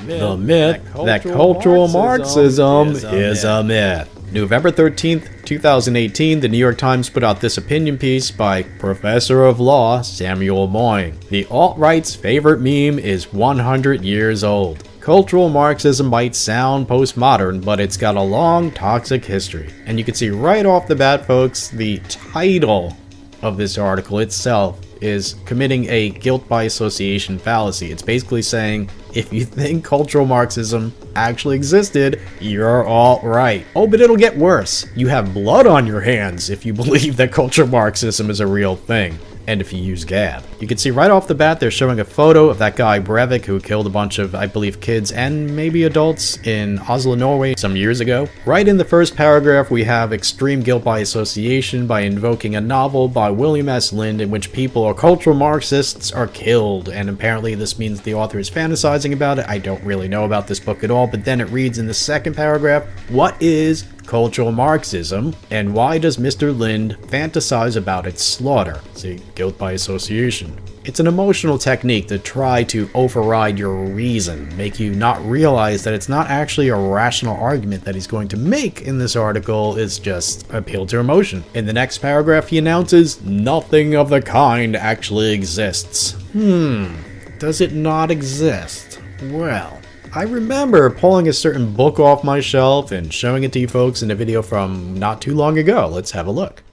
The myth that cultural Marxism is a myth. November 13th, 2018, the New York Times put out this opinion piece by Professor of Law Samuel Moying. The alt-right's favorite meme is 100 years old. Cultural Marxism might sound postmodern, but it's got a long, toxic history. And you can see right off the bat, folks, the title of this article itself is committing a guilt by association fallacy. It's basically saying, if you think cultural Marxism actually existed, you're all right. Oh, but it'll get worse. You have blood on your hands if you believe that cultural Marxism is a real thing. And if you use Gab. You can see right off the bat they're showing a photo of that guy Breivik who killed a bunch of, I believe, kids and maybe adults in Oslo, Norway some years ago. Right in the first paragraph we have extreme guilt by association by invoking a novel by William S. Lind in which people or cultural Marxists are killed, and apparently this means the author is fantasizing about it. I don't really know about this book at all, but then it reads in the second paragraph, what is cultural Marxism, and why does Mr. Lind fantasize about its slaughter? See, guilt by association. It's an emotional technique to try to override your reason, make you not realize that it's not actually a rational argument that he's going to make in this article, is just appeal to emotion. In the next paragraph he announces, nothing of the kind actually exists. Does it not exist? Well, I remember pulling a certain book off my shelf and showing it to you folks in a video from not too long ago. Let's have a look.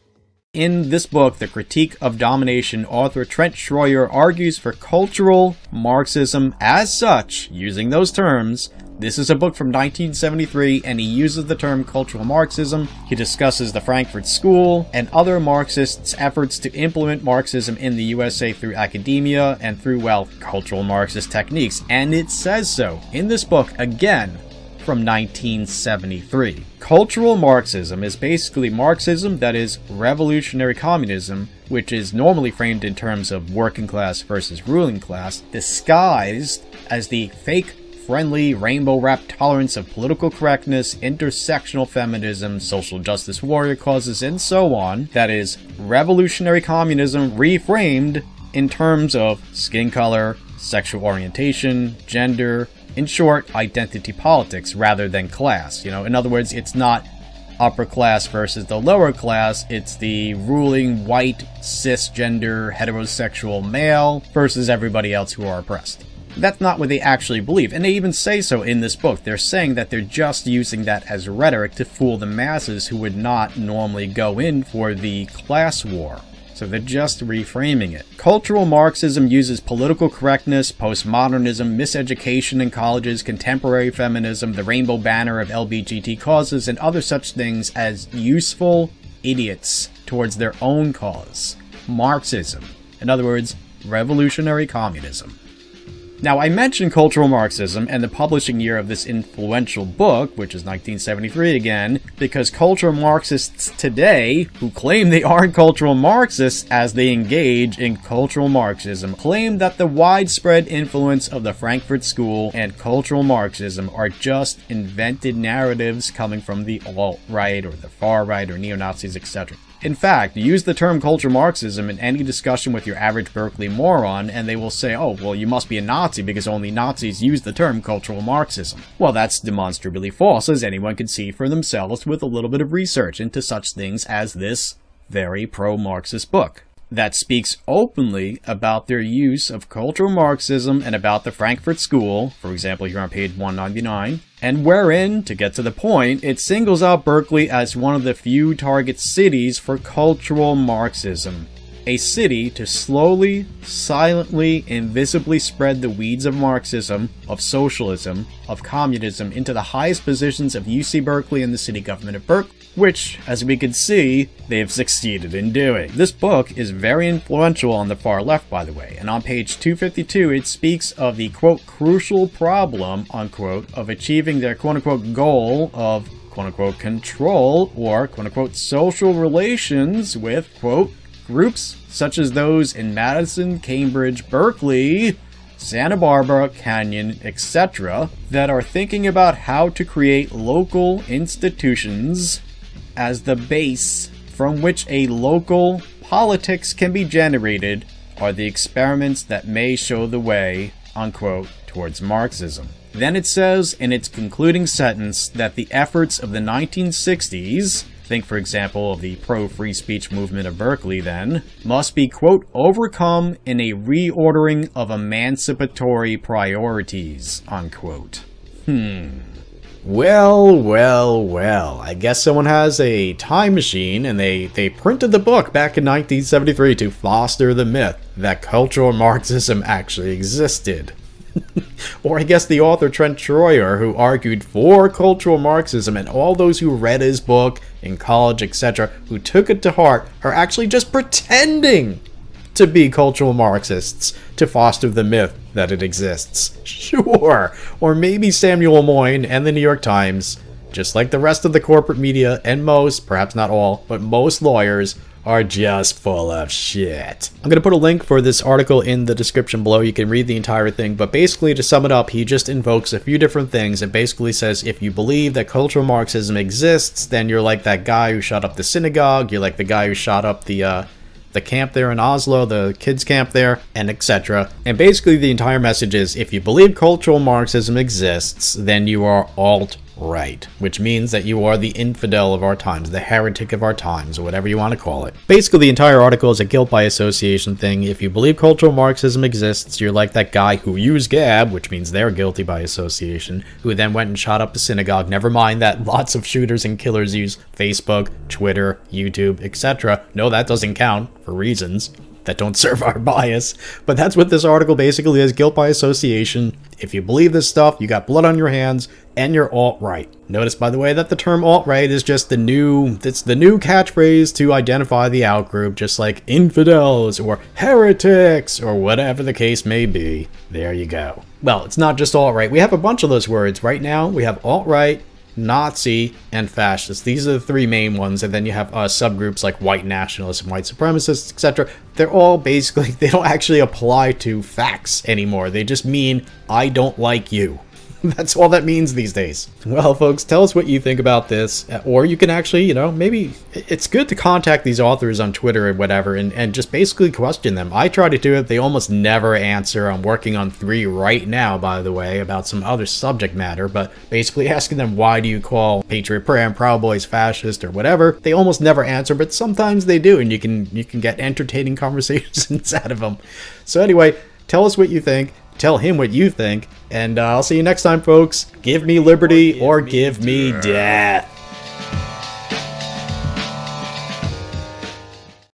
In this book, The Critique of Domination, author Trent Schroyer argues for cultural Marxism as such, using those terms. This is a book from 1973, and he uses the term cultural Marxism. He discusses the Frankfurt School and other Marxists' efforts to implement Marxism in the USA through academia and through, well, cultural Marxist techniques. And it says so in this book, again, from 1973. Cultural Marxism is basically Marxism that is revolutionary communism, which is normally framed in terms of working class versus ruling class, disguised as the fake friendly, rainbow-wrapped tolerance of political correctness, intersectional feminism, social justice warrior causes, and so on. That is revolutionary communism reframed in terms of skin color, sexual orientation, gender, in short, identity politics rather than class. You know, in other words, it's not upper class versus the lower class, it's the ruling white, cisgender, heterosexual male versus everybody else who are oppressed. That's not what they actually believe, and they even say so in this book. They're saying that they're just using that as rhetoric to fool the masses who would not normally go in for the class war. So they're just reframing it. Cultural Marxism uses political correctness, postmodernism, miseducation in colleges, contemporary feminism, the rainbow banner of LGBT causes, and other such things as useful idiots towards their own cause. Marxism. In other words, revolutionary communism. Now, I mentioned cultural Marxism and the publishing year of this influential book, which is 1973 again, because cultural Marxists today, who claim they aren't cultural Marxists as they engage in cultural Marxism, claim that the widespread influence of the Frankfurt School and cultural Marxism are just invented narratives coming from the alt-right or the far-right or neo-Nazis, etc. In fact, use the term cultural Marxism in any discussion with your average Berkeley moron, and they will say, oh, well, you must be a Nazi because only Nazis use the term cultural Marxism. Well, that's demonstrably false, as anyone can see for themselves with a little bit of research into such things as this very pro-Marxist book that speaks openly about their use of cultural Marxism and about the Frankfurt School, for example here on page 199, and wherein, to get to the point, it singles out Berkeley as one of the few target cities for cultural Marxism. A city to slowly, silently, invisibly spread the weeds of Marxism, of socialism, of communism into the highest positions of UC Berkeley and the city government of Berkeley, which, as we can see, they have succeeded in doing. This book is very influential on the far left, by the way, and on page 252 it speaks of the, quote, crucial problem, unquote, of achieving their, quote-unquote, goal of, quote-unquote, control or, quote-unquote, social relations with, quote, groups such as those in Madison, Cambridge, Berkeley, Santa Barbara, Canyon, etc., that are thinking about how to create local institutions as the base from which a local politics can be generated are the experiments that may show the way, unquote, towards Marxism. Then it says in its concluding sentence that the efforts of the 1960s, think for example of the pro-free speech movement of Berkeley then, must be, quote, overcome in a reordering of emancipatory priorities, unquote. Well, I guess someone has a time machine and they printed the book back in 1973 to foster the myth that cultural Marxism actually existed. Or I guess the author Trent Troyer, who argued for cultural Marxism, and all those who read his book in college, etc., who took it to heart, are actually just pretending to be cultural Marxists to foster the myth that it exists. Sure. Or maybe Samuel Moyn and the New York Times, just like the rest of the corporate media and most, perhaps not all, but most lawyers, are just full of shit. I'm going to put a link for this article in the description below. You can read the entire thing, but basically to sum it up, he just invokes a few different things and basically says if you believe that cultural Marxism exists, then you're like that guy who shot up the synagogue, you're like the guy who shot up the camp there in Oslo, the kids camp there, and etc. And basically the entire message is if you believe cultural Marxism exists, then you are alt-right, which means that you are the infidel of our times, the heretic of our times, or whatever you want to call it. Basically the entire article is a guilt by association thing. If you believe cultural Marxism exists, you're like that guy who used Gab, which means they're guilty by association, who then went and shot up a synagogue. Never mind that lots of shooters and killers use Facebook, Twitter, YouTube, etc. No, that doesn't count for reasons that don't serve our bias. But that's what this article basically is, guilt by association. If you believe this stuff, you got blood on your hands, and you're alt-right. Notice, by the way, that the term alt-right is just the new catchphrase to identify the outgroup, just like infidels or heretics or whatever the case may be. There you go. Well, it's not just alt-right. We have a bunch of those words. Right now, we have alt-right, Nazi, and fascist. These are the three main ones, and then you have subgroups like white nationalists and white supremacists, etc. They're all basically, they don't actually apply to facts anymore. They just mean, I don't like you. That's all that means these days. Well, folks, tell us what you think about this, or you can actually, maybe it's good to contact these authors on Twitter or whatever and just basically question them. I try to do it. They almost never answer. I'm working on 3 right now, by the way, about some other subject matter, but basically asking them, why do you call Patriot Prayer and Proud Boys fascist or whatever? They almost never answer, but sometimes they do, and you can get entertaining conversations out of them. So anyway, tell us what you think. Tell him what you think, and I'll see you next time, folks. Give me liberty or give me death.